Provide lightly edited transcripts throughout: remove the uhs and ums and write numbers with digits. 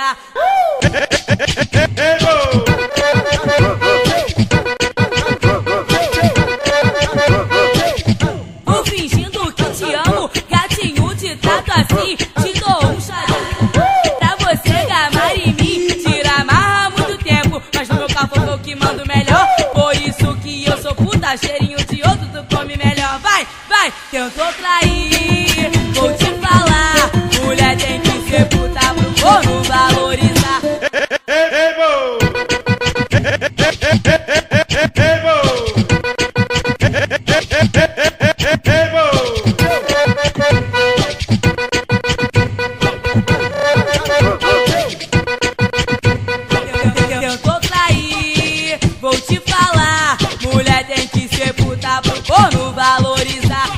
valorizar. Vou fingindo que te amo, gatinho, te trato assim, te dou um chazinho pra você gamar em mim. Tira amarra muito tempo, mas no meu carro eu que mando melhor. Por isso que eu sou puta, cheirinho de outro tu come melhor. Vai, vai, tentou trair, vou te falar, mulher tem que ser puta pro corno valorizar. Tentou trair, vou te falar, mulher tem que ser puta pro corno valorizar.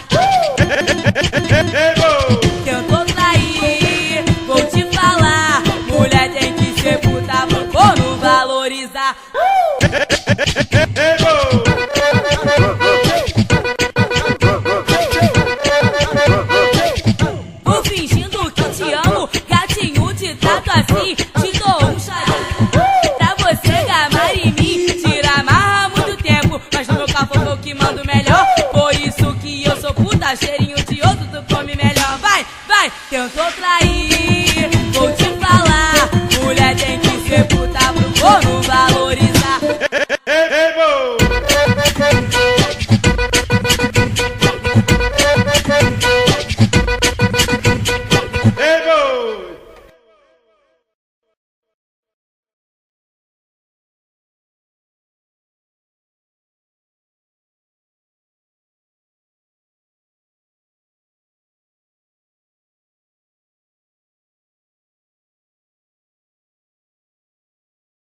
Tentou trair, vou te falar, mulher tem que ser puta pro corno valorizar. Vou fingindo que te amo, gatinho, te trato assim, te dou um chazinho pra você gamar em mim. Tira amarra muito tempo, mas no meu carro eu que mando melhor. Por isso que eu sou puta, cheirinho de outro tu come melhor. Vai, vai, tentou trair.